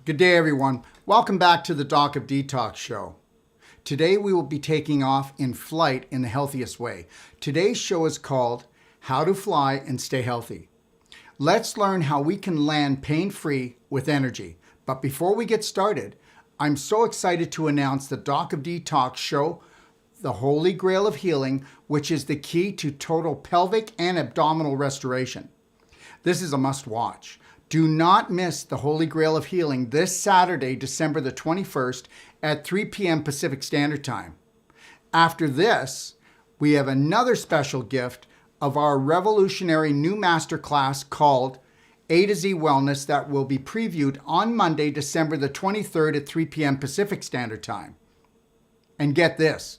Good day, everyone. Welcome back to the Doc of Detox show. Today we will be taking off in flight in the healthiest way. Today's show is called How to Fly and Stay Healthy. Let's learn how we can land pain-free with energy. But before we get started, I'm so excited to announce the Doc of Detox show, The Holy Grail of Healing, which is the key to total pelvic and abdominal restoration. This is a must-watch. Do not miss the Holy Grail of Healing this Saturday, December the 21st at 3 p.m. Pacific Standard Time. After this, we have another special gift of our revolutionary new masterclass called A to Z Wellness that will be previewed on Monday, December the 23rd at 3 p.m. Pacific Standard Time. And get this,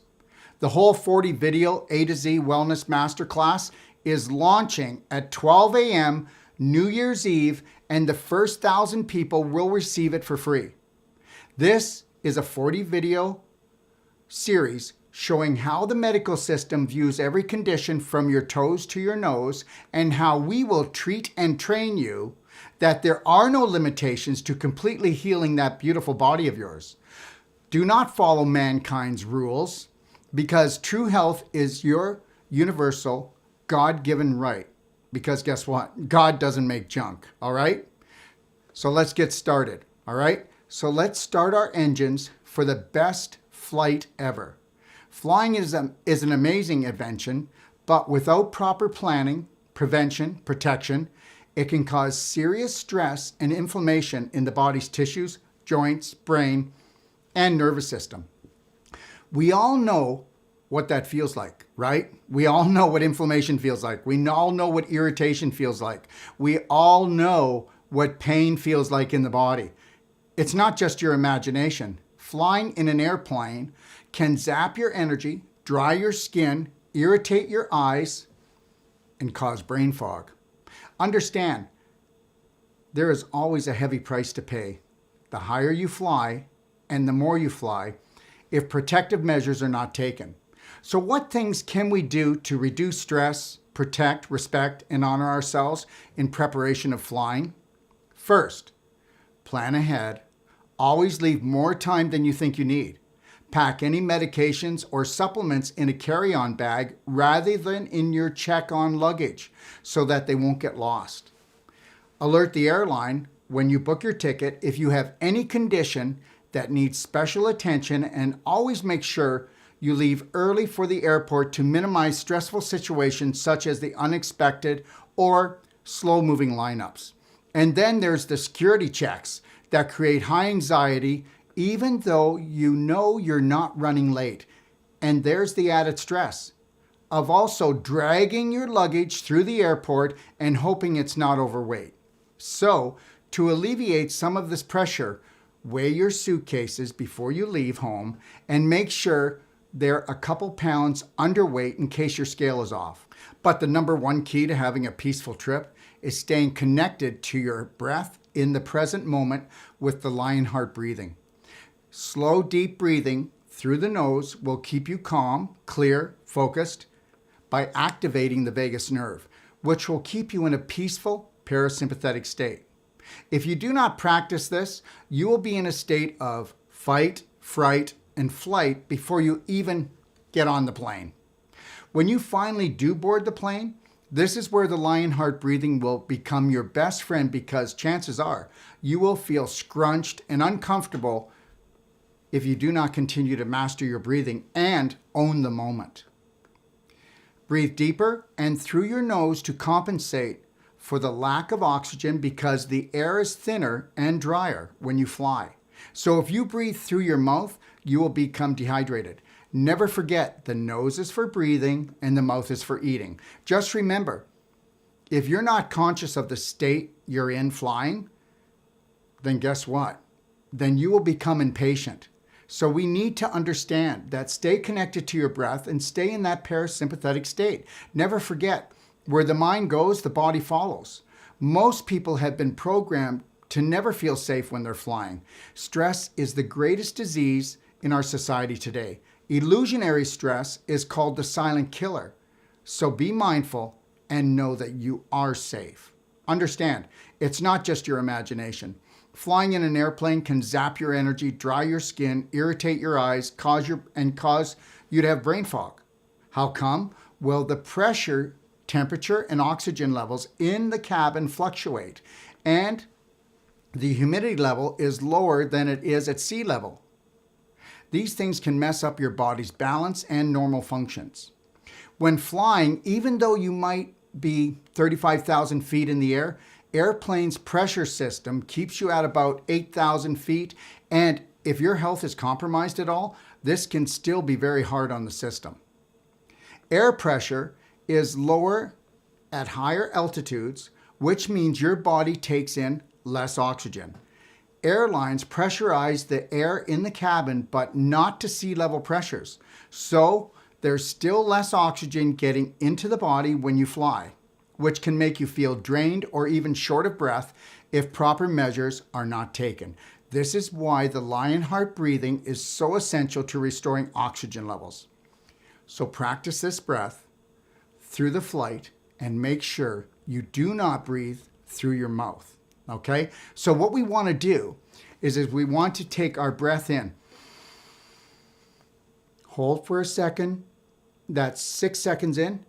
the whole 40 video A to Z Wellness Masterclass is launching at 12 a.m. New Year's Eve, and the first 1,000 people will receive it for free. This is a 40 video series showing how the medical system views every condition from your toes to your nose and how we will treat and train you that there are no limitations to completely healing that beautiful body of yours. Do not follow mankind's rules because true health is your universal, God-given right. Because guess what? God doesn't make junk, all right? So let's get started, all right? So let's start our engines for the best flight ever. Flying is an amazing invention, but without proper planning, prevention, protection, it can cause serious stress and inflammation in the body's tissues, joints, brain, and nervous system. We all know what that feels like, right? We all know what inflammation feels like. We all know what irritation feels like. We all know what pain feels like in the body. It's not just your imagination. Flying in an airplane can zap your energy, dry your skin, irritate your eyes, and cause brain fog. Understand, there is always a heavy price to pay. The higher you fly and the more you fly, if protective measures are not taken. So what things can we do to reduce stress, protect, respect, and honor ourselves in preparation of flying? First, plan ahead. Always leave more time than you think you need. Pack any medications or supplements in a carry-on bag rather than in your check-on luggage so that they won't get lost. Alert the airline when you book your ticket if you have any condition that needs special attention, and always make sure you leave early for the airport to minimize stressful situations such as the unexpected or slow-moving lineups. And then there's the security checks that create high anxiety even though you know you're not running late. And there's the added stress of also dragging your luggage through the airport and hoping it's not overweight. So, to alleviate some of this pressure, weigh your suitcases before you leave home and make sure they're a couple pounds underweight in case your scale is off. But the number one key to having a peaceful trip is staying connected to your breath in the present moment with the lion heart breathing. Slow, deep breathing through the nose will keep you calm, clear, focused by activating the vagus nerve, which will keep you in a peaceful parasympathetic state. If you do not practice this, you will be in a state of fight, fright, and flight before you even get on the plane. When you finally do board the plane, this is where the lion heart breathing will become your best friend, because chances are you will feel scrunched and uncomfortable if you do not continue to master your breathing and own the moment. Breathe deeper and through your nose to compensate for the lack of oxygen, because the air is thinner and drier when you fly. So if you breathe through your mouth, you will become dehydrated. Never forget, the nose is for breathing and the mouth is for eating. Just remember, if you're not conscious of the state you're in flying, then guess what? Then you will become impatient. So we need to understand that stay connected to your breath and stay in that parasympathetic state. Never forget, where the mind goes, the body follows. Most people have been programmed to never feel safe when they're flying. Stress is the greatest disease in our society today. Illusionary stress is called the silent killer. So be mindful and know that you are safe. understand, it's not just your imagination. Flying in an airplane can zap your energy, dry your skin, irritate your eyes, cause you to have brain fog. How come? Well, the pressure, temperature, and oxygen levels in the cabin fluctuate, and the humidity level is lower than it is at sea level. These things can mess up your body's balance and normal functions. When flying, even though you might be 35,000 feet in the air, airplane's pressure system keeps you at about 8,000 feet, and if your health is compromised at all, this can still be very hard on the system. Air pressure is lower at higher altitudes, which means your body takes in less oxygen. Airlines pressurize the air in the cabin, but not to sea level pressures. So there's still less oxygen getting into the body when you fly, which can make you feel drained or even short of breath if proper measures are not taken. This is why the lion heart breathing is so essential to restoring oxygen levels. So practice this breath through the flight and make sure you do not breathe through your mouth. Okay? So what we want to do is we want to take our breath in. Hold for a second. That's 6 seconds in.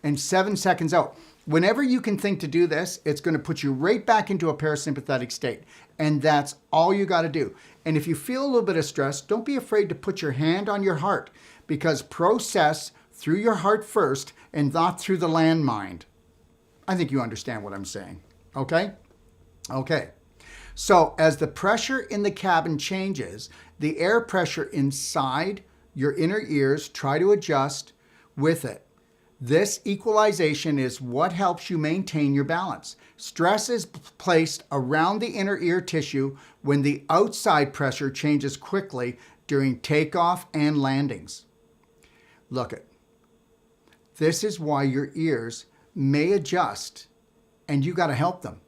And 7 seconds out. Whenever you can think to do this, it's going to put you right back into a parasympathetic state. And that's all you got to do. And if you feel a little bit of stress, don't be afraid to put your hand on your heart, because process through your heart first and not through the landmine. I think you understand what I'm saying. Okay? Okay. So as the pressure in the cabin changes, the air pressure inside your inner ears try to adjust with it. This equalization is what helps you maintain your balance. Stress is placed around the inner ear tissue when the outside pressure changes quickly during takeoff and landings. Look it. This is why your ears may adjust, and you got to help them.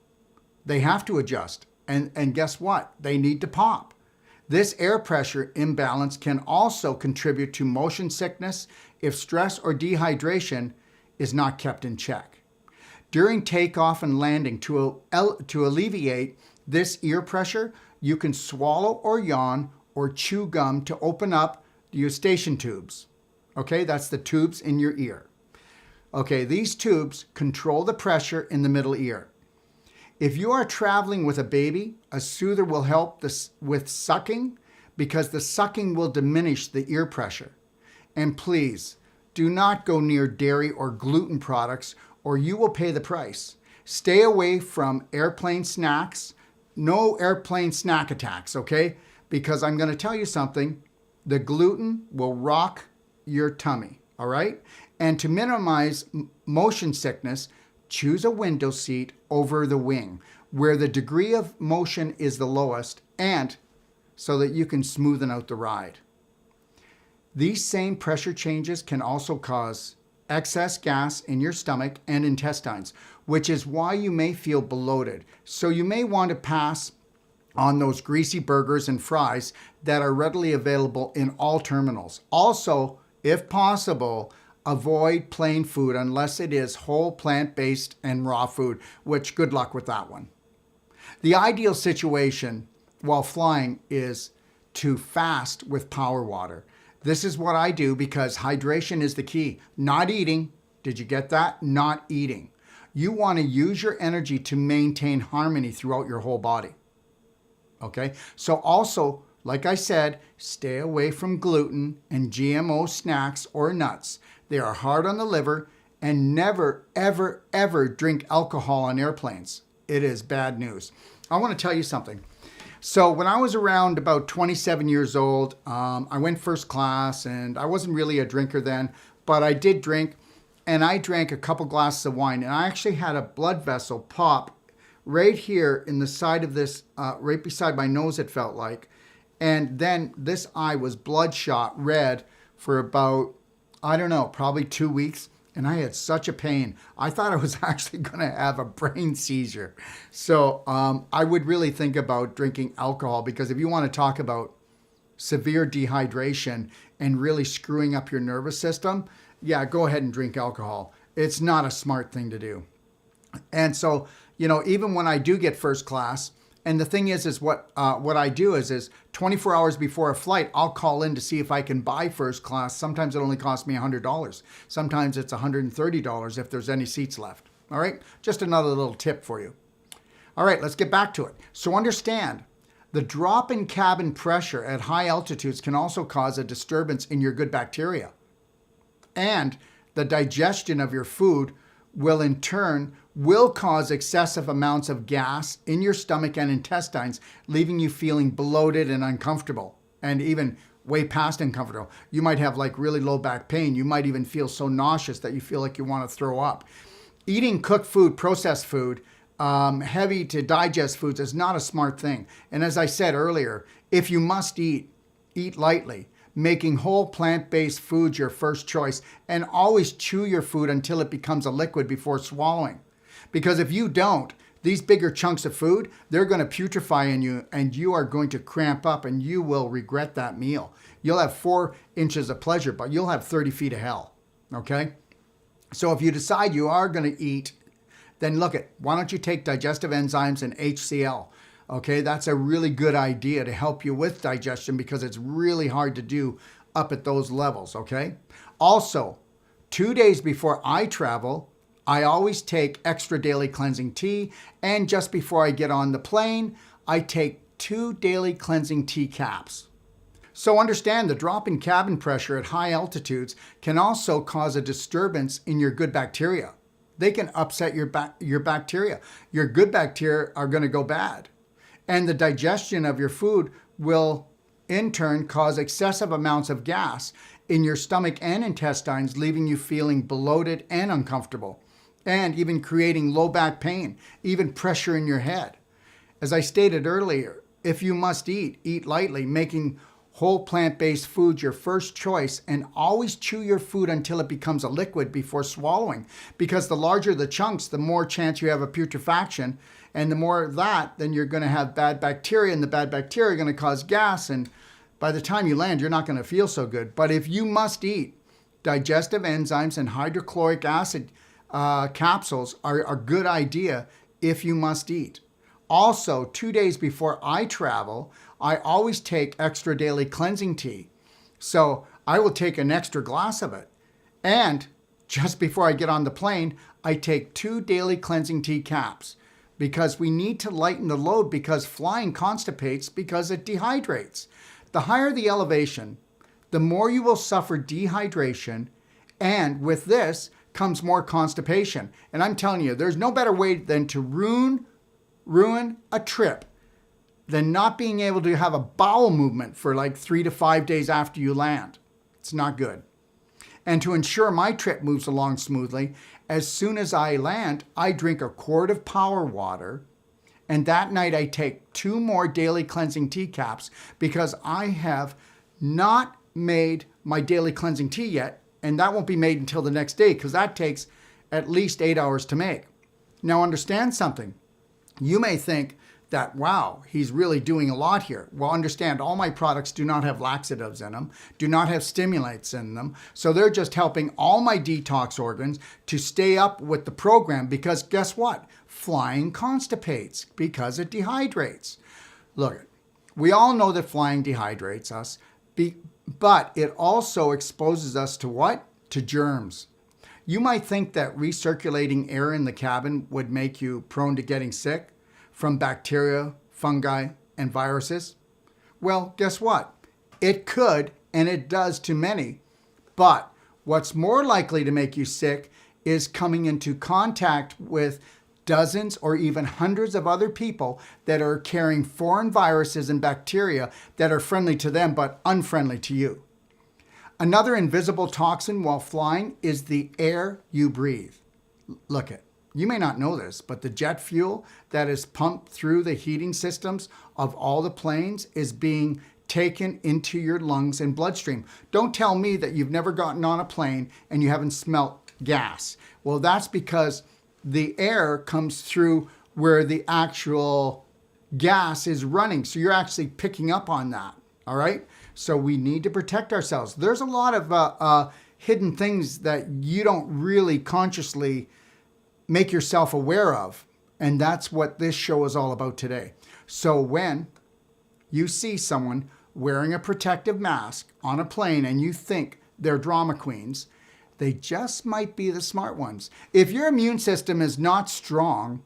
They have to adjust. And guess what? They need to pop. This air pressure imbalance can also contribute to motion sickness if stress or dehydration is not kept in check. During takeoff and landing, to alleviate this ear pressure, you can swallow or yawn or chew gum to open up the eustachian tubes. Okay, that's the tubes in your ear. Okay, these tubes control the pressure in the middle ear. If you are traveling with a baby, a soother will help with sucking, because the sucking will diminish the ear pressure. And please, do not go near dairy or gluten products, or you will pay the price. Stay away from airplane snacks. No airplane snack attacks, okay? Because I'm going to tell you something. The gluten will rock your tummy, all right? And to minimize motion sickness, choose a window seat over the wing, where the degree of motion is the lowest, and so that you can smoothen out the ride. These same pressure changes can also cause excess gas in your stomach and intestines, which is why you may feel bloated. So you may want to pass on those greasy burgers and fries that are readily available in all terminals. Also, if possible, avoid plain food unless it is whole plant-based and raw food, which good luck with that one. The ideal situation while flying is to fast with power water. This is what I do because hydration is the key. Not eating. Did you get that? Not eating. You want to use your energy to maintain harmony throughout your whole body. Okay? So also, like I said, stay away from gluten and GMO snacks or nuts. They are hard on the liver, and never, ever, ever drink alcohol on airplanes. It is bad news. I want to tell you something. So when I was around about 27 years old, I went first class, and I wasn't really a drinker then, but I did drink, and I drank a couple glasses of wine, and I actually had a blood vessel pop right here in the side of this, right beside my nose, it felt like. And then this eye was bloodshot red for about, I don't know, probably 2 weeks. And I had such a pain. I thought I was actually going to have a brain seizure. So I would really think about drinking alcohol, because if you want to talk about severe dehydration and really screwing up your nervous system, yeah, go ahead and drink alcohol. It's not a smart thing to do. And so, even when I do get first class, and the thing is what I do is 24 hours before a flight, I'll call in to see if I can buy first class. Sometimes it only costs me $100. Sometimes it's $130 if there's any seats left. All right, just another little tip for you. All right, let's get back to it. So understand, the drop in cabin pressure at high altitudes can also cause a disturbance in your good bacteria. And the digestion of your food will in turn cause excessive amounts of gas in your stomach and intestines, leaving you feeling bloated and uncomfortable, and even way past uncomfortable. You might have like really low back pain. You might even feel so nauseous that you feel like you want to throw up. Eating cooked food, processed food, heavy to digest foods is not a smart thing. And as I said earlier, if you must eat lightly. Making whole plant-based foods your first choice, and always chew your food until it becomes a liquid before swallowing. Because if you don't, these bigger chunks of food, they're going to putrefy in you, and you are going to cramp up, and you will regret that meal. You'll have 4 inches of pleasure, but you'll have 30 feet of hell. Okay? So if you decide you are going to eat, then why don't you take digestive enzymes and HCl? Okay, that's a really good idea to help you with digestion because it's really hard to do up at those levels, okay? Also, 2 days before I travel, I always take extra daily cleansing tea, and just before I get on the plane, I take 2 daily cleansing tea caps. So understand, the drop in cabin pressure at high altitudes can also cause a disturbance in your good bacteria. They can upset your bacteria. Your good bacteria are going to go bad. And the digestion of your food will, in turn, cause excessive amounts of gas in your stomach and intestines, leaving you feeling bloated and uncomfortable, and even creating low back pain, even pressure in your head. As I stated earlier, if you must eat lightly, making whole plant-based foods your first choice, and always chew your food until it becomes a liquid before swallowing, because the larger the chunks, the more chance you have of putrefaction. And the more of that, then you're going to have bad bacteria, and the bad bacteria are going to cause gas. And by the time you land, you're not going to feel so good. But if you must eat, digestive enzymes and hydrochloric acid capsules are a good idea if you must eat. Also, 2 days before I travel, I always take extra daily cleansing tea. So I will take an extra glass of it. And just before I get on the plane, I take 2 daily cleansing tea caps. Because we need to lighten the load, because flying constipates because it dehydrates. The higher the elevation, the more you will suffer dehydration, and with this comes more constipation. And I'm telling you, there's no better way than to ruin a trip than not being able to have a bowel movement for like 3 to 5 days after you land. It's not good. And to ensure my trip moves along smoothly, as soon as I land, I drink a quart of power water, and that night I take 2 more daily cleansing tea caps because I have not made my daily cleansing tea yet, and that won't be made until the next day because that takes at least 8 hours to make. Now understand something. You may think that, wow, he's really doing a lot here. Well, understand, all my products do not have laxatives in them, do not have stimulants in them. So they're just helping all my detox organs to stay up with the program because guess what? Flying constipates because it dehydrates. Look, we all know that flying dehydrates us, but it also exposes us to what? To germs. You might think that recirculating air in the cabin would make you prone to getting sick from bacteria, fungi, and viruses? Well, guess what? It could, and it does to many. But what's more likely to make you sick is coming into contact with dozens or even hundreds of other people that are carrying foreign viruses and bacteria that are friendly to them but unfriendly to you. Another invisible toxin while flying is the air you breathe. Look it. You may not know this, but the jet fuel that is pumped through the heating systems of all the planes is being taken into your lungs and bloodstream. Don't tell me that you've never gotten on a plane and you haven't smelt gas. Well, that's because the air comes through where the actual gas is running. So you're actually picking up on that, all right? So we need to protect ourselves. There's a lot of hidden things that you don't really consciously make yourself aware of. And that's what this show is all about today. So when you see someone wearing a protective mask on a plane and you think they're drama queens, they just might be the smart ones. If your immune system is not strong,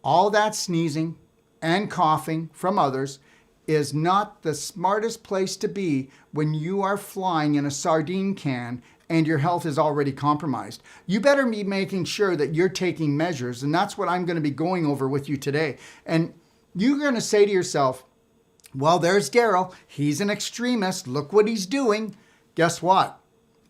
all that sneezing and coughing from others is not the smartest place to be when you are flying in a sardine can and your health is already compromised. You better be making sure that you're taking measures, and that's what I'm going to be going over with you today. And you're going to say to yourself, well, there's Daryl. He's an extremist. Look what he's doing. Guess what?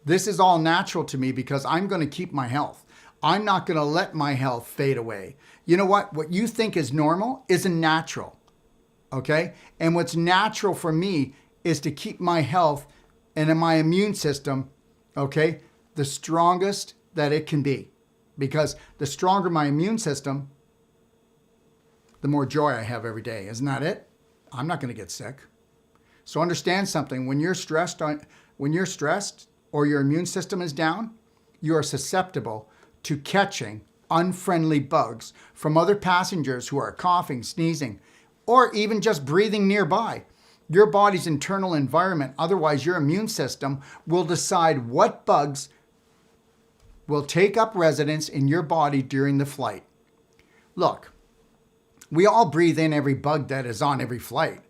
This is all natural to me because I'm going to keep my health. I'm not going to let my health fade away. You know what? What you think is normal isn't natural. Okay? And what's natural for me is to keep my health and my immune system, okay, the strongest that it can be. Because the stronger my immune system, the more joy I have every day. Isn't that it? I'm not going to get sick. So understand something. When you're stressed or your immune system is down, you are susceptible to catching unfriendly bugs from other passengers who are coughing, sneezing, or even just breathing nearby. Your body's internal environment, otherwise your immune system, will decide what bugs will take up residence in your body during the flight. Look, we all breathe in every bug that is on every flight,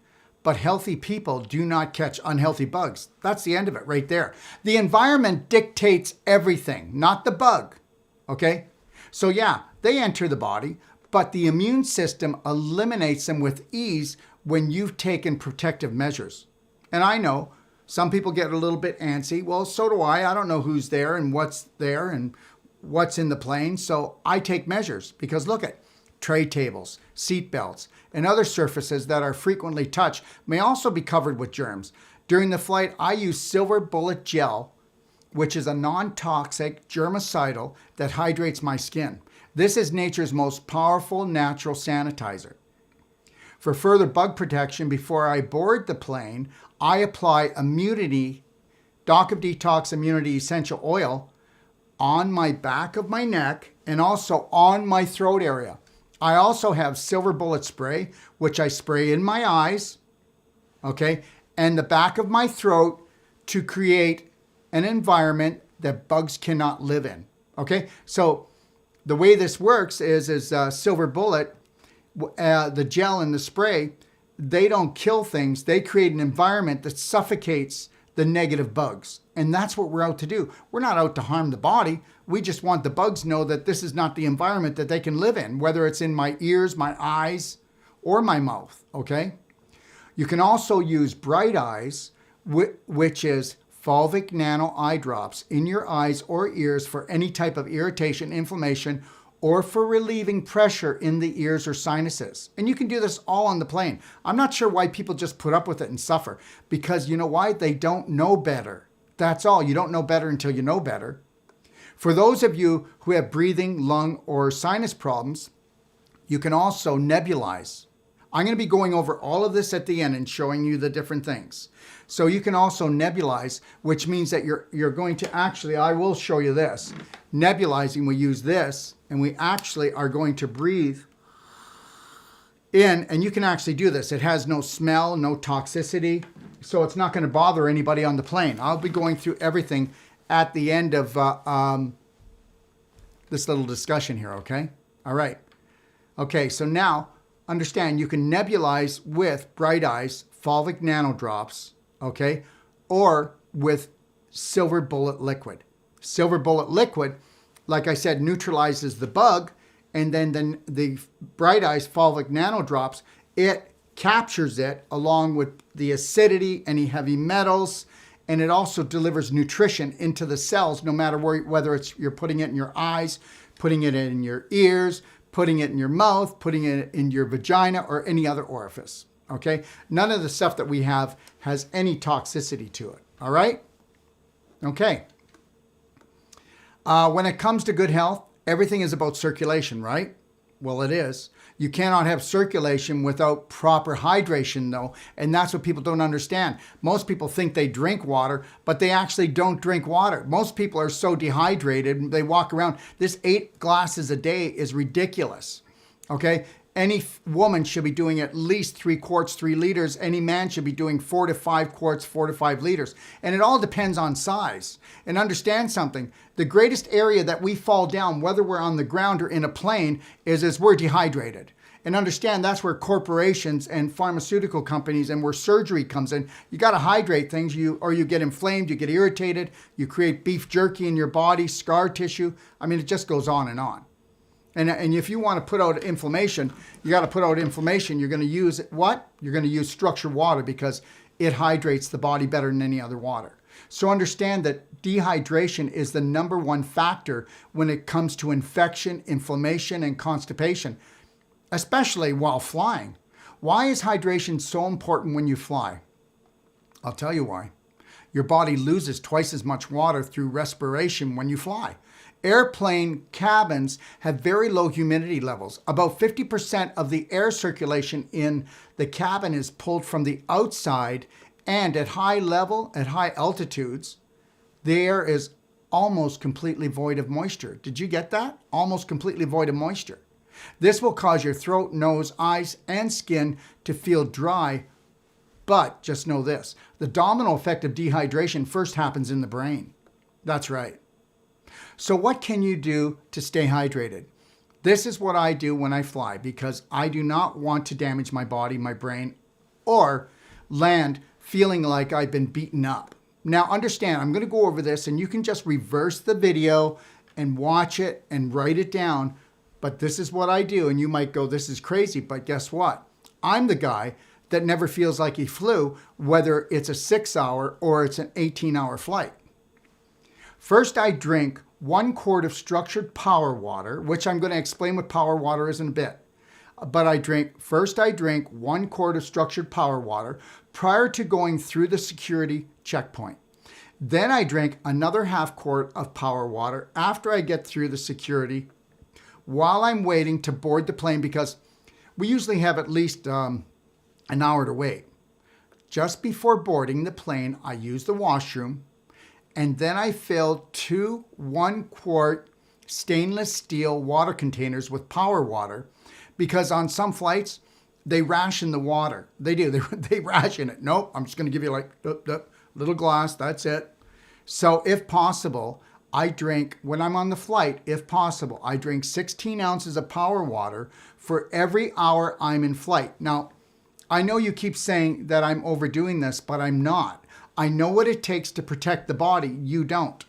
but healthy people do not catch unhealthy bugs. That's the end of it right there. The environment dictates everything, not the bug, okay? So yeah, they enter the body, but the immune system eliminates them with ease when you've taken protective measures. And I know some people get a little bit antsy. Well, so do I. I don't know who's there and what's in the plane. So I take measures because look at tray tables, seat belts, and other surfaces that are frequently touched may also be covered with germs. During the flight, I use silver bullet gel, which is a non-toxic germicidal that hydrates my skin. This is nature's most powerful natural sanitizer. For further bug protection, before I board the plane, I apply Doc of Detox Immunity Essential Oil on my back of my neck and also on my throat area. I also have silver bullet spray, which I spray in my eyes, okay, and the back of my throat to create an environment that bugs cannot live in, okay? So the way this works is silver bullet, the gel and the spray, they don't kill things. They create an environment that suffocates the negative bugs. And that's what we're out to do. We're not out to harm the body. We just want the bugs to know that this is not the environment that they can live in, whether it's in my ears, my eyes, or my mouth, okay? You can also use Bright Eyes, which is fulvic nano eye drops in your eyes or ears for any type of irritation, inflammation, or for relieving pressure in the ears or sinuses. And you can do this all on the plane. I'm not sure why people just put up with it and suffer, because you know why? They don't know better. That's all. You don't know better until you know better. For those of you who have breathing, lung, or sinus problems, you can also nebulize. I'm going to be going over all of this at the end and showing you the different things. So you can also nebulize, which means that you're going to actually, I will show you this. Nebulizing, we use this, and we actually are going to breathe in, and you can actually do this. It has no smell, no toxicity, so it's not going to bother anybody on the plane. I'll be going through everything at the end of this little discussion here, okay? All right. Okay, so now, understand you can nebulize with Bright Eyes fulvic nano drops, okay, or with silver bullet liquid. Silver bullet liquid, like I said, neutralizes the bug, and then the Bright Eyes fulvic nano drops, it captures it along with the acidity, any heavy metals, and it also delivers nutrition into the cells, no matter whether it's you're putting it in your eyes, putting it in your ears, putting it in your mouth, putting it in your vagina, or any other orifice, okay? None of the stuff that we have has any toxicity to it, all right? Okay. When it comes to good health, everything is about circulation, right? Well, it is. You cannot have circulation without proper hydration, though, and that's what people don't understand. Most people think they drink water, but they actually don't drink water. Most people are so dehydrated, they walk around. This 8 glasses a day is ridiculous, okay? Any woman should be doing at least 3 quarts, 3 liters. Any man should be doing 4 to 5 quarts, 4 to 5 liters. And it all depends on size. And understand something. The greatest area that we fall down, whether we're on the ground or in a plane, is as we're dehydrated. And understand that's where corporations and pharmaceutical companies and where surgery comes in. You got to hydrate things, or you get inflamed, you get irritated, you create beef jerky in your body, scar tissue. I mean, it just goes on and on. And if you want to put out inflammation, you got to put out inflammation. You're going to use what? You're going to use structured water because it hydrates the body better than any other water. So understand that dehydration is the #1 factor when it comes to infection, inflammation, and constipation, especially while flying. Why is hydration so important when you fly? I'll tell you why. Your body loses twice as much water through respiration when you fly. Airplane cabins have very low humidity levels. About 50% of the air circulation in the cabin is pulled from the outside, and at high altitudes, the air is almost completely void of moisture. Did you get that? Almost completely void of moisture. This will cause your throat, nose, eyes, and skin to feel dry. But just know this, the domino effect of dehydration first happens in the brain. That's right. So what can you do to stay hydrated? This is what I do when I fly because I do not want to damage my body, my brain, or land feeling like I've been beaten up. Now understand, I'm going to go over this and you can just reverse the video and watch it and write it down. But this is what I do. And you might go, this is crazy. But guess what? I'm the guy that never feels like he flew, whether it's a 6-hour or it's an 18-hour flight. First, I drink 1 quart of structured power water, which I'm going to explain what power water is in a bit. But I drink 1 quart of structured power water prior to going through the security checkpoint. Then I drink another 1/2 quart of power water after I get through the security while I'm waiting to board the plane because we usually have at least an hour to wait. Just before boarding the plane, I use the washroom. And then I fill 2 1-quart stainless steel water containers with power water because on some flights, they ration the water. They do. They ration it. Nope, I'm just going to give you like a little glass. That's it. So if possible, I drink, when I'm on the flight, if possible, I drink 16 ounces of power water for every hour I'm in flight. Now, I know you keep saying that I'm overdoing this, but I'm not. I know what it takes to protect the body. You don't.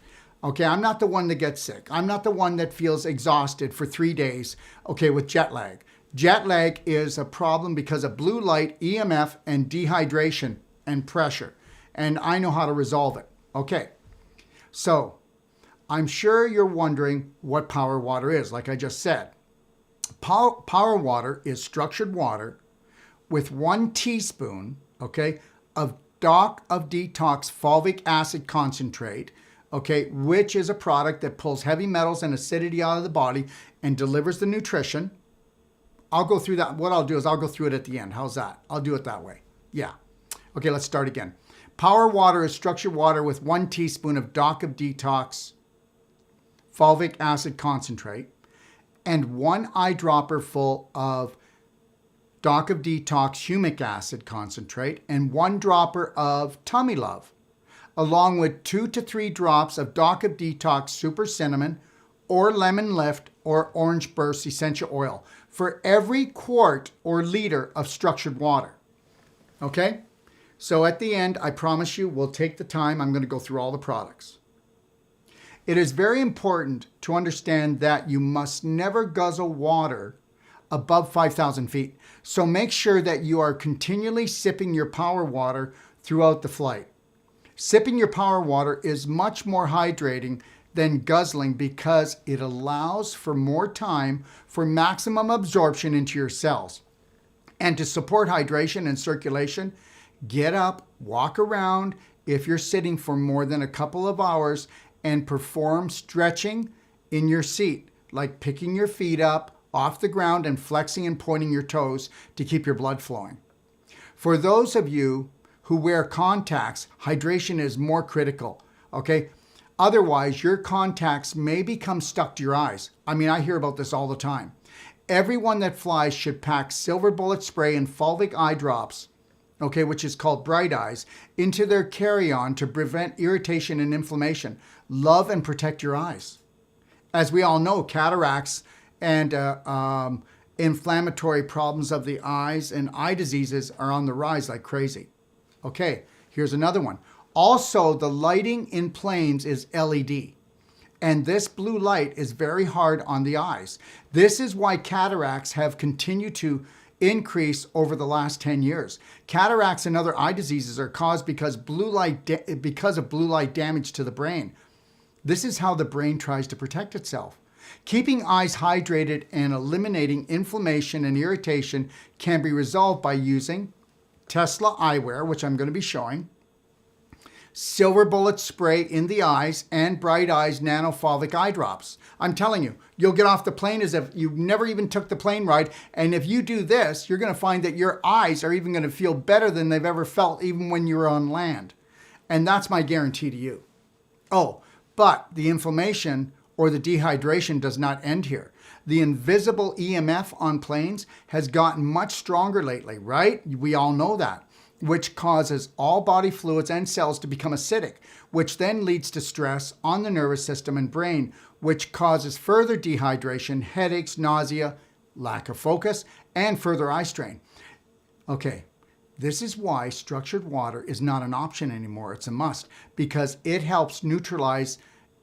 Okay, I'm not the one that gets sick. I'm not the one that feels exhausted for 3 days, okay, with jet lag. Jet lag is a problem because of blue light, EMF, and dehydration and pressure. And I know how to resolve it. Okay, so I'm sure you're wondering what power water is, like I just said. Power water is structured water with 1 teaspoon, okay, of Detox fulvic acid concentrate, okay, which is a product that pulls heavy metals and acidity out of the body and delivers the nutrition. I'll go through that. What I'll do is I'll go through it at the end. How's that? I'll do it that way. Yeah. Okay, let's start again. Power water is structured water with 1 teaspoon of Detox fulvic acid concentrate and 1 eyedropper full of Detox humic acid concentrate and 1 dropper of Tummy Love, along with 2 to 3 drops of Detox super cinnamon or lemon lift or orange burst essential oil for every quart or liter of structured water. Okay? So at the end, I promise you, we'll take the time. I'm going to go through all the products. It is very important to understand that you must never guzzle water above 5,000 feet. So make sure that you are continually sipping your power water throughout the flight. Sipping your power water is much more hydrating than guzzling because it allows for more time for maximum absorption into your cells. And to support hydration and circulation, get up, walk around if you're sitting for more than a couple of hours and perform stretching in your seat, like picking your feet up off the ground and flexing and pointing your toes to keep your blood flowing. For those of you who wear contacts, hydration is more critical, okay? Otherwise, your contacts may become stuck to your eyes. I mean, I hear about this all the time. Everyone that flies should pack silver bullet spray and fulvic eye drops, okay, which is called Bright Eyes, into their carry-on to prevent irritation and inflammation. Love and protect your eyes. As we all know, cataracts and inflammatory problems of the eyes and eye diseases are on the rise like crazy. Okay, here's another one. Also, the lighting in planes is LED. And this blue light is very hard on the eyes. This is why cataracts have continued to increase over the last 10 years. Cataracts and other eye diseases are caused because of blue light damage to the brain. This is how the brain tries to protect itself. Keeping eyes hydrated and eliminating inflammation and irritation can be resolved by using Tesla eyewear, which I'm going to be showing, silver bullet spray in the eyes, and Bright Eyes nanofulvic eye drops. I'm telling you, you'll get off the plane as if you never even took the plane ride. And if you do this, you're going to find that your eyes are even going to feel better than they've ever felt, even when you're on land. And that's my guarantee to you. Oh, but the inflammation or the dehydration does not end here. The invisible EMF on planes has gotten much stronger lately, right? We all know that, which causes all body fluids and cells to become acidic, which then leads to stress on the nervous system and brain, which causes further dehydration, headaches, nausea, lack of focus, and further eye strain. Okay, this is why structured water is not an option anymore. It's a must, because it helps neutralize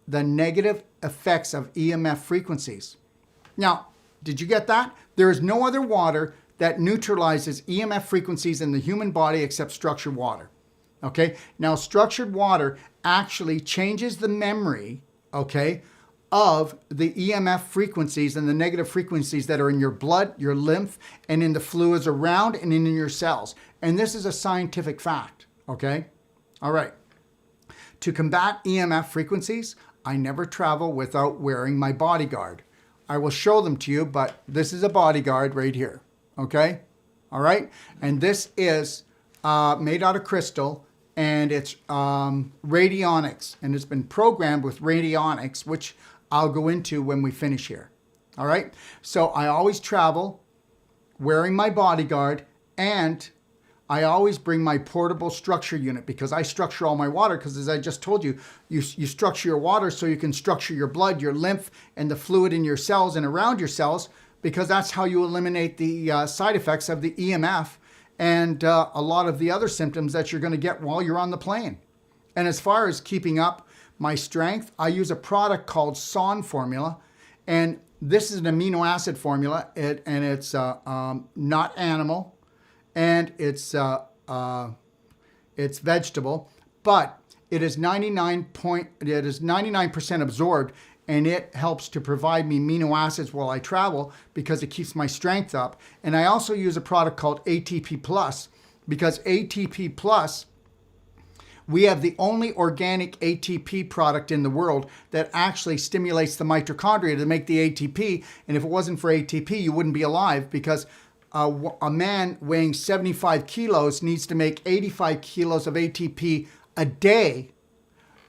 the negative effects of EMF frequencies. Now, did you get that? There is no other water that neutralizes EMF frequencies in the human body except structured water. Okay? Now, structured water actually changes the memory, okay, of the EMF frequencies and the negative frequencies that are in your blood, your lymph, and in the fluids around and in your cells. And this is a scientific fact, okay? All right. To combat EMF frequencies, I never travel without wearing my bodyguard. I will show them to you, but this is a bodyguard right here, okay? All right? And this is made out of crystal, and it's radionics, and it's been programmed with radionics, which I'll go into when we finish here. All right? So I always travel wearing my bodyguard, and I always bring my portable structure unit, because I structure all my water, because as I just told you, you structure your water so you can structure your blood, your lymph, and the fluid in your cells and around your cells, because that's how you eliminate the side effects of the EMF and a lot of the other symptoms that you're going to get while you're on the plane. And as far as keeping up my strength, I use a product called SON formula, and this is an amino acid formula, and it's not animal, and it's vegetable, but it is 99% absorbed, and it helps to provide me amino acids while I travel because it keeps my strength up. And I also use a product called ATP Plus, because ATP Plus, we have the only organic ATP product in the world that actually stimulates the mitochondria to make the ATP. And if it wasn't for ATP, you wouldn't be alive, because a man weighing 75 kilos needs to make 85 kilos of ATP a day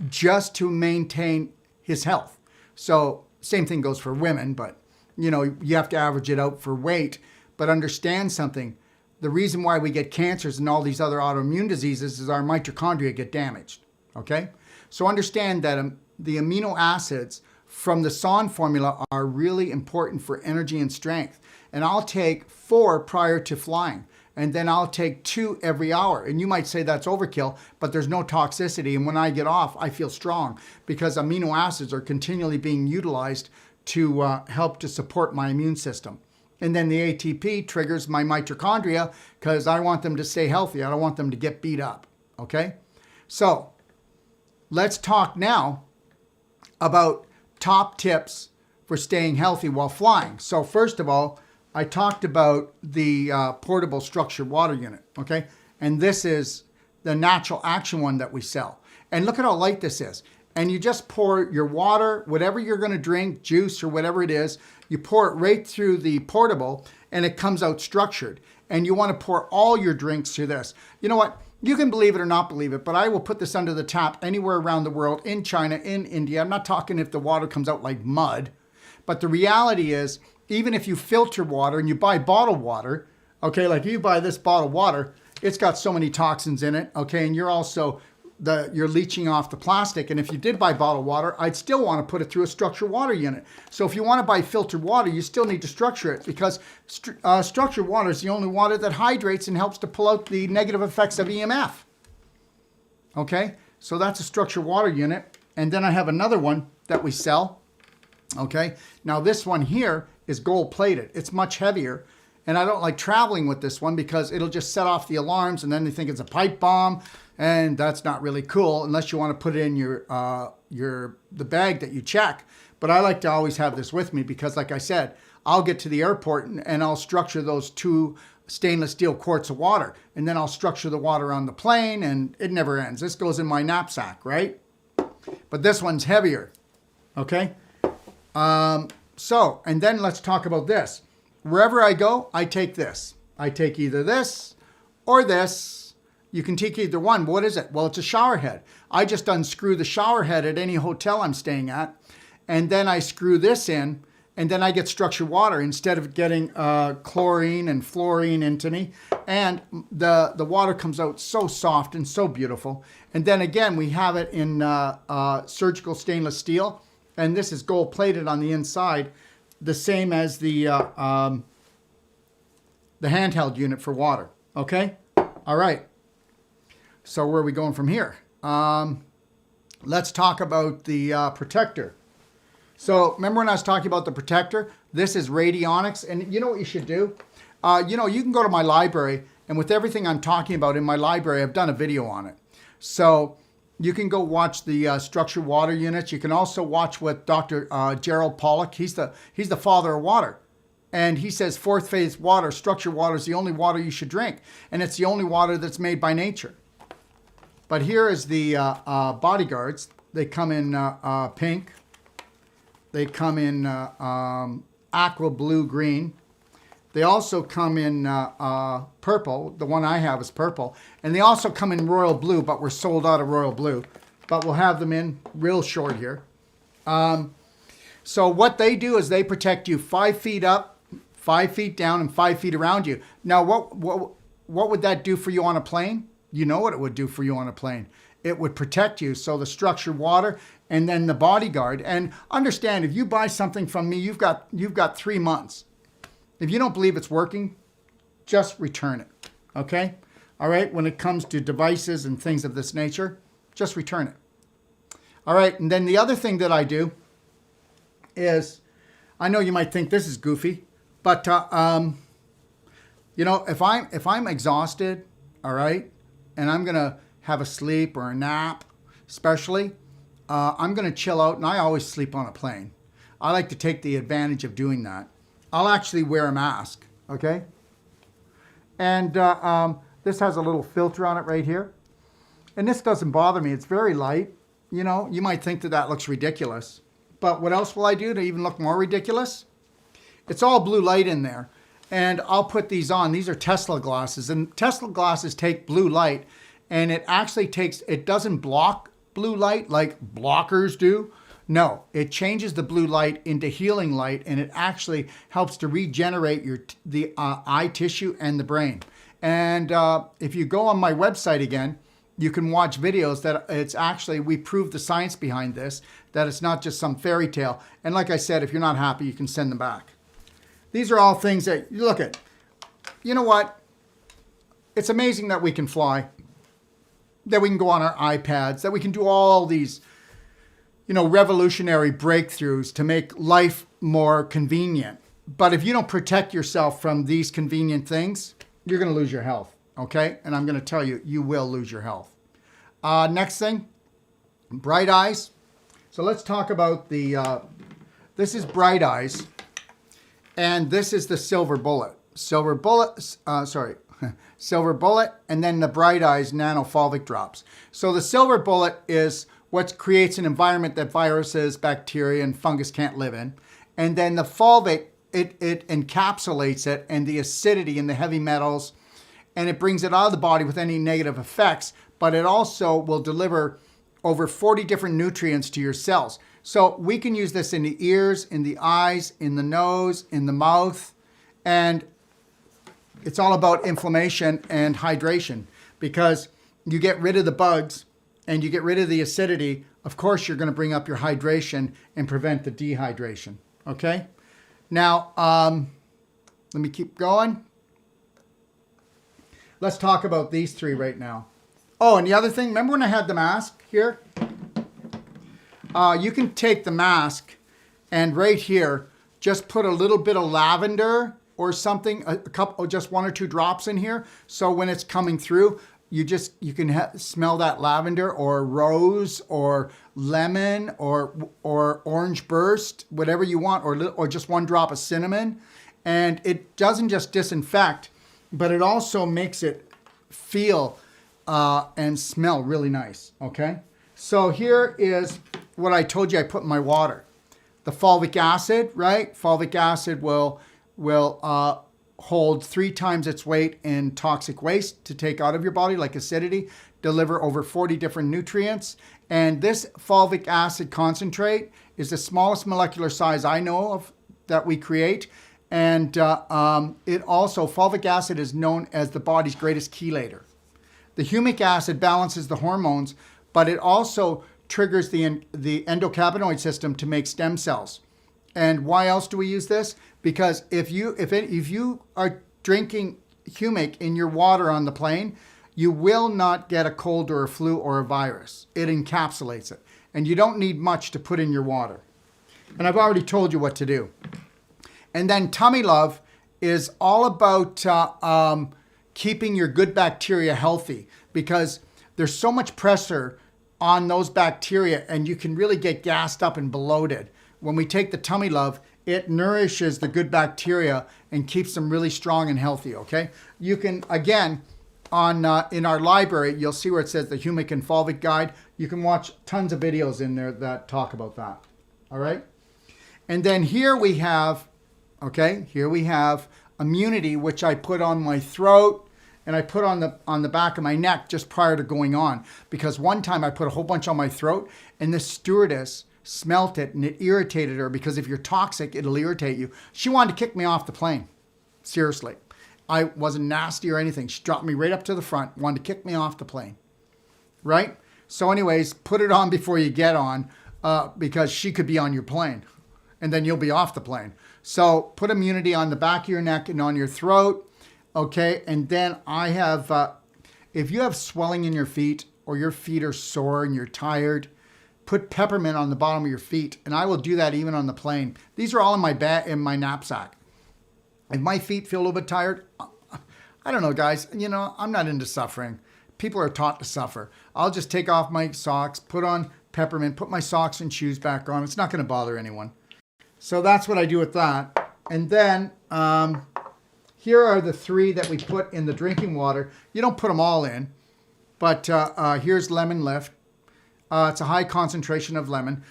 just to maintain his health. So same thing goes for women, but you know, you have to average it out for weight. But understand something. The reason why we get cancers and all these other autoimmune diseases is our mitochondria get damaged, okay? So understand that the amino acids from the SON formula are really important for energy and strength. And I'll take 4 prior to flying, and then I'll take 2 every hour. And you might say that's overkill, but there's no toxicity. And when I get off, I feel strong, because amino acids are continually being utilized to help to support my immune system. And then the ATP triggers my mitochondria, because I want them to stay healthy. I don't want them to get beat up, okay? So let's talk now about top tips for staying healthy while flying. So first of all, I talked about the portable structured water unit, okay? And this is the natural action one that we sell. And look at how light this is. and you just pour your water, whatever you're going to drink, juice or whatever it is, you pour it right through the portable and it comes out structured. And you want to pour all your drinks through this. You know what? You can believe it or not believe it, but I will put this under the tap anywhere around the world, in China, in India. I'm not talking if the water comes out like mud, but the reality is, even if you filter water and you buy bottled water, okay, like you buy this bottled water, it's got so many toxins in it, okay, and you're also you're leaching off the plastic. And if you did buy bottled water, I'd still want to put it through a structured water unit. So if you want to buy filtered water, you still need to structure it, because structured water is the only water that hydrates and helps to pull out the negative effects of EMF. Okay, so that's a structured water unit. And then I have another one that we sell. Okay, now this one here is gold plated. It's much heavier. And I don't like traveling with this one because it'll just set off the alarms and then they think it's a pipe bomb. And that's not really cool unless you want to put it in the bag that you check. But I like to always have this with me because, like I said, I'll get to the airport and I'll structure those 2 stainless steel quarts of water. And then I'll structure the water on the plane, and it never ends. This goes in my knapsack, right? But this one's heavier, okay? And then let's talk about this. Wherever I go, I take this. I take either this or this. You can take either one. What is it? Well, it's a shower head. I just unscrew the shower head at any hotel I'm staying at, and then I screw this in, and then I get structured water instead of getting chlorine and fluorine into me. And the water comes out so soft and so beautiful. And then again, we have it in surgical stainless steel, and this is gold plated on the inside, the same as the handheld unit for water. Okay? All right. So where are we going from here? Let's talk about the protector. So remember when I was talking about the protector? This is radionics. And you know what you should do? You can go to my library, and with everything I'm talking about in my library, I've done a video on it. So you can go watch the structured water units. You can also watch what Dr. Gerald Pollack, he's the father of water. And he says 4th phase water, structured water, is the only water you should drink. And it's the only water that's made by nature. But here is the bodyguards. They come in pink. They come in aqua blue green. They also come in purple. The one I have is purple. And they also come in royal blue, but we're sold out of royal blue. But we'll have them in real short here. So what they do is they protect you 5 feet up, 5 feet down, and 5 feet around you. Now, what would that do for you on a plane? You know what it would do for you on a plane. It would protect you. So the structured water and then the bodyguard. And understand, if you buy something from me, you've got 3 months. If you don't believe it's working, just return it. Okay? All right? When it comes to devices and things of this nature, just return it. All right? And then the other thing that I do is, I know you might think this is goofy, but if I'm exhausted, all right, and I'm gonna have a sleep or a nap, especially, I'm gonna chill out, and I always sleep on a plane. I like to take the advantage of doing that. I'll actually wear a mask, okay? And this has a little filter on it right here, and this doesn't bother me. It's very light. You might think that looks ridiculous. But what else will I do to even look more ridiculous? It's all blue light in there. And I'll put these on. These are Tesla glasses. And Tesla glasses take blue light. And it actually it doesn't block blue light like blockers do. No, it changes the blue light into healing light. And it actually helps to regenerate the eye tissue and the brain. And if you go on my website again, you can watch videos that it's actually, we proved the science behind this, that it's not just some fairy tale. And like I said, if you're not happy, you can send them back. These are all things that, you look at. You know what? It's amazing that we can fly, that we can go on our iPads, that we can do all these, revolutionary breakthroughs to make life more convenient. But if you don't protect yourself from these convenient things, you're going to lose your health. Okay? And I'm going to tell you, you will lose your health. Next thing, Bright Eyes. So let's talk about this is Bright Eyes, and this is the Silver Bullet. Silver Bullet, and then the Bright Eyes Nanofulvic Drops. So the Silver Bullet is what creates an environment that viruses, bacteria, and fungus can't live in. And then the fulvic, it encapsulates it and the acidity and the heavy metals, and it brings it out of the body with any negative effects, but it also will deliver over 40 different nutrients to your cells. So we can use this in the ears, in the eyes, in the nose, in the mouth, and it's all about inflammation and hydration, because you get rid of the bugs and you get rid of the acidity. Of course, you're going to bring up your hydration and prevent the dehydration. Okay? Now, let me keep going. Let's talk about these three right now. Oh, and the other thing, remember when I had the mask here? You can take the mask and right here, just put a little bit of lavender or something, a couple, just 1 or 2 drops in here. So when it's coming through, you can smell that lavender or rose or lemon or orange burst, whatever you want, or just 1 drop of cinnamon. And it doesn't just disinfect, but it also makes it feel and smell really nice, okay? So here is what I told you I put in my water. The fulvic acid, right? Fulvic acid will hold 3 times its weight in toxic waste to take out of your body, like acidity, deliver over 40 different nutrients. And this fulvic acid concentrate is the smallest molecular size I know of that we create. And it also, fulvic acid is known as the body's greatest chelator. The humic acid balances the hormones, but it also triggers the endocannabinoid system to make stem cells. And why else do we use this? Because if you are drinking humic in your water on the plane, you will not get a cold or a flu or a virus. It encapsulates it. And you don't need much to put in your water. And I've already told you what to do. And then Tummy Love is all about keeping your good bacteria healthy, because there's so much pressure on those bacteria and you can really get gassed up and bloated. When we take the Tummy Love, it nourishes the good bacteria and keeps them really strong and healthy, okay? You can, again, in our library, you'll see where it says the Humic and Fulvic Guide. You can watch tons of videos in there that talk about that, all right? And then here we have, immunity, which I put on my throat and I put on the back of my neck just prior to going on. Because one time I put a whole bunch on my throat and the stewardess smelt it and it irritated her, because if you're toxic, it'll irritate you. She wanted to kick me off the plane. Seriously. I wasn't nasty or anything. She dropped me right up to the front, wanted to kick me off the plane. Right? So anyways, put it on before you get on, because she could be on your plane and then you'll be off the plane. So put immunity on the back of your neck and on your throat. Okay. And then I have, if you have swelling in your feet or your feet are sore and you're tired, put peppermint on the bottom of your feet. And I will do that even on the plane. These are all in my bag, in my knapsack. If my feet feel a little bit tired, I don't know, guys, I'm not into suffering. People are taught to suffer. I'll just take off my socks, put on peppermint, put my socks and shoes back on. It's not going to bother anyone. So that's what I do with that. And then here are the 3 that we put in the drinking water. You don't put them all in, but here's Lemon Lift. It's a high concentration of lemon.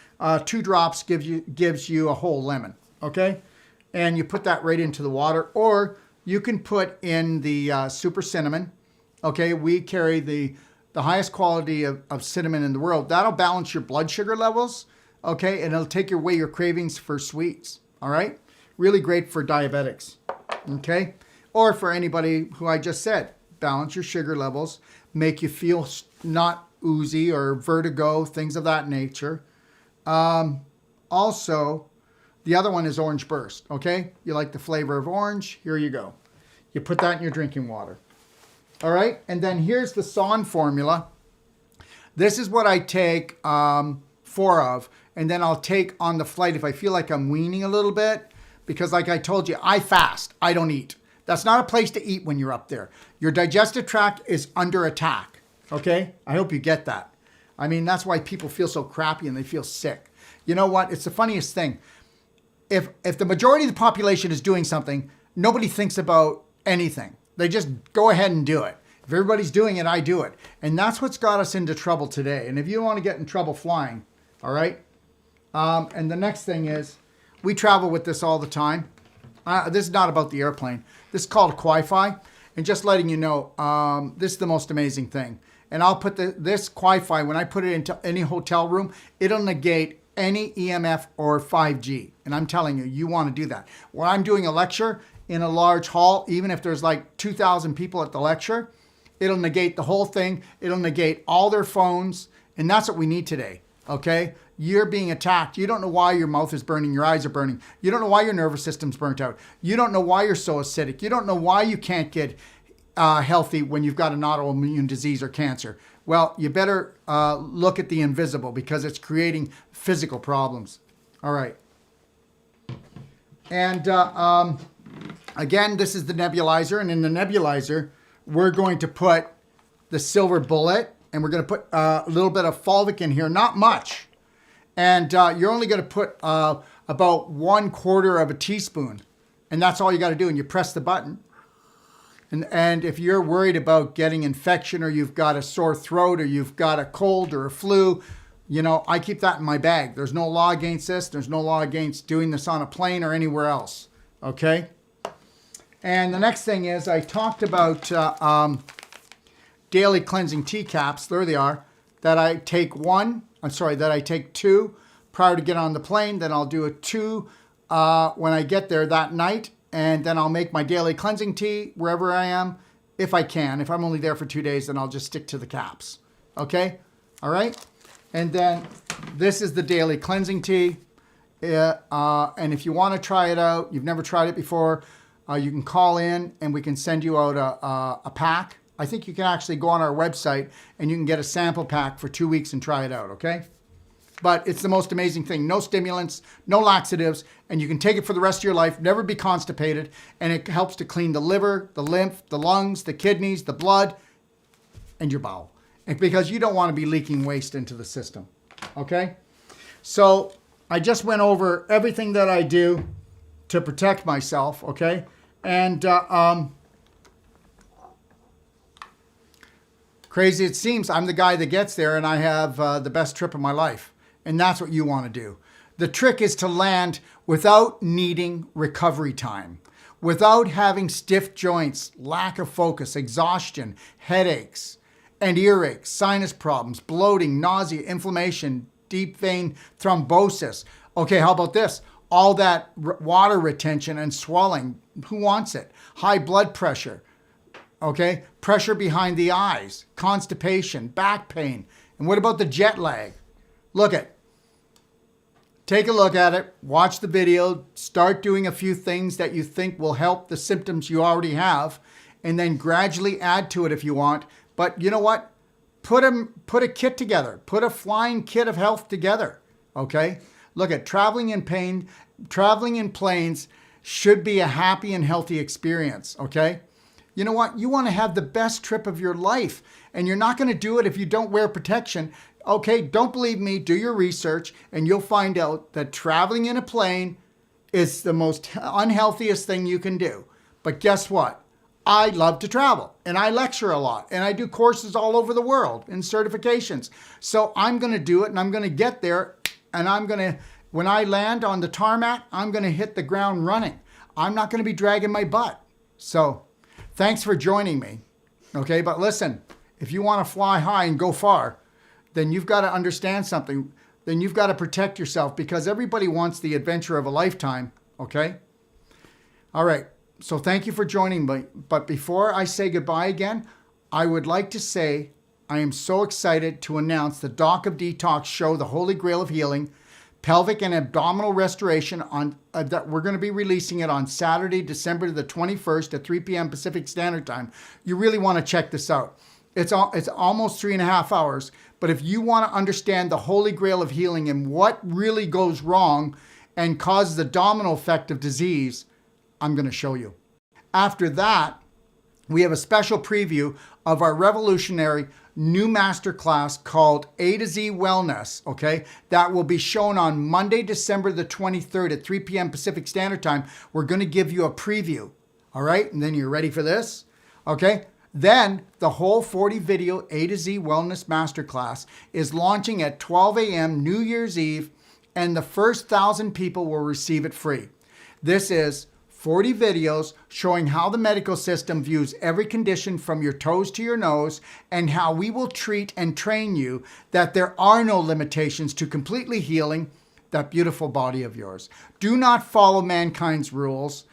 2 drops gives you a whole lemon, okay? And you put that right into the water, or you can put in the super cinnamon. Okay, we carry the highest quality of cinnamon in the world. That'll balance your blood sugar levels, okay? And it'll take away your cravings for sweets, all right? Really great for diabetics, okay? Or for anybody who I just said, balance your sugar levels, make you feel not oozy or vertigo, things of that nature. Also, the other one is Orange Burst, okay? You like the flavor of orange? Here you go. You put that in your drinking water. All right, and then here's the SON formula. This is what I take 4 of, and then I'll take on the flight if I feel like I'm weaning a little bit, because like I told you, I fast, I don't eat. That's not a place to eat when you're up there. Your digestive tract is under attack, okay? I hope you get that. I mean, that's why people feel so crappy and they feel sick. You know what? It's the funniest thing. If the majority of the population is doing something, nobody thinks about anything. They just go ahead and do it. If everybody's doing it, I do it. And that's what's got us into trouble today. And if you want to get in trouble flying, all right? And the next thing is, we travel with this all the time. This is not about the airplane. This is called Wi-Fi. And just letting you know, this is the most amazing thing. And I'll put this Wi-Fi, when I put it into any hotel room, it'll negate any EMF or 5G. And I'm telling you, you want to do that. When I'm doing a lecture in a large hall, even if there's like 2,000 people at the lecture, it'll negate the whole thing. It'll negate all their phones. And that's what we need today, okay? You're being attacked. You don't know why your mouth is burning, your eyes are burning. You don't know why your nervous system's burnt out. You don't know why you're so acidic. You don't know why you can't get healthy when you've got an autoimmune disease or cancer. Well, you better look at the invisible, because it's creating physical problems. All right. And again, this is the nebulizer. And in the nebulizer, we're going to put the silver bullet, and we're going to put a little bit of fulvic in here, not much. And you're only going to put about 1/4 of a teaspoon. And that's all you got to do. And you press the button. And if you're worried about getting infection, or you've got a sore throat, or you've got a cold or a flu, you know, I keep that in my bag. There's no law against this. There's no law against doing this on a plane or anywhere else. Okay? And the next thing is, I talked about daily cleansing tea caps. There they are. That I take two prior to getting on the plane. Then I'll do a 2 when I get there that night. And then I'll make my daily cleansing tea wherever I am, if I can. If I'm only there for 2 days, then I'll just stick to the caps. Okay? All right? And then this is the daily cleansing tea. And if you want to try it out, you've never tried it before, you can call in and we can send you out a pack. I think you can actually go on our website and you can get a sample pack for 2 weeks and try it out, okay? But it's the most amazing thing. No stimulants, no laxatives, and you can take it for the rest of your life, never be constipated, and it helps to clean the liver, the lymph, the lungs, the kidneys, the blood, and your bowel. And because you don't want to be leaking waste into the system, okay? So I just went over everything that I do to protect myself, okay? And crazy it seems, I'm the guy that gets there and I have the best trip of my life. And that's what you want to do. The trick is to land without needing recovery time, without having stiff joints, lack of focus, exhaustion, headaches, and earaches, sinus problems, bloating, nausea, inflammation, deep vein thrombosis. Okay, how about this? All that water retention and swelling. Who wants it? High blood pressure. Okay, pressure behind the eyes, constipation, back pain. And what about the jet lag? Take a look at it, watch the video, start doing a few things that you think will help the symptoms you already have, and then gradually add to it if you want. But you know what? Put a kit together. Put a flying kit of health together, okay? Look at traveling in planes should be a happy and healthy experience, okay? You know what? You want to have the best trip of your life, and you're not going to do it if you don't wear protection. Okay, don't believe me, do your research, and you'll find out that traveling in a plane is the most unhealthiest thing you can do. But guess what? I love to travel, and I lecture a lot, and I do courses all over the world and certifications. So I'm going to do it, and I'm going to get there, and when I land on the tarmac, I'm going to hit the ground running. I'm not going to be dragging my butt. So thanks for joining me. Okay, but listen, if you want to fly high and go far, then you've got to understand something. Then you've got to protect yourself, because everybody wants the adventure of a lifetime, okay? All right, so thank you for joining me. But before I say goodbye again, I would like to say I am so excited to announce the Doc of Detox show, The Holy Grail of Healing, Pelvic and Abdominal Restoration, that we're going to be releasing it on Saturday, December the 21st at 3 p.m. Pacific Standard Time. You really want to check this out. It's almost 3.5 hours. But if you want to understand the Holy Grail of healing and what really goes wrong and causes the domino effect of disease, I'm going to show you. After that, we have a special preview of our revolutionary new masterclass called A to Z Wellness, okay? That will be shown on Monday, December the 23rd at 3 p.m. Pacific Standard Time. We're going to give you a preview, all right? And then you're ready for this, okay? Then the whole 40 video A to Z Wellness Masterclass is launching at 12 a.m. New Year's Eve, and the first 1,000 people will receive it free. This is 40 videos showing how the medical system views every condition from your toes to your nose, and how we will treat and train you that there are no limitations to completely healing that beautiful body of yours. Do not follow mankind's rules.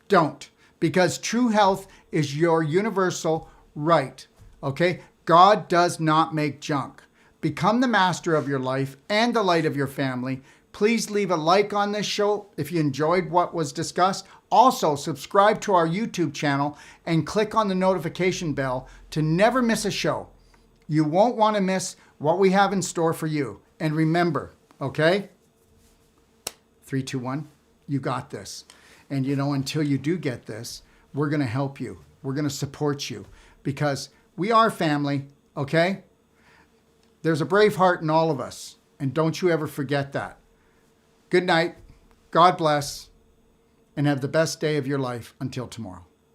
Don't. Because true health is your universal right. Okay? God does not make junk. Become the master of your life and the light of your family. Please leave a like on this show if you enjoyed what was discussed. Also, subscribe to our YouTube channel and click on the notification bell to never miss a show. You won't want to miss what we have in store for you. And remember, okay? 3, 2, 1, you got this. And until you do get this, we're going to help you. We're going to support you because we are family, okay? There's a brave heart in all of us, and don't you ever forget that. Good night, God bless, and have the best day of your life until tomorrow.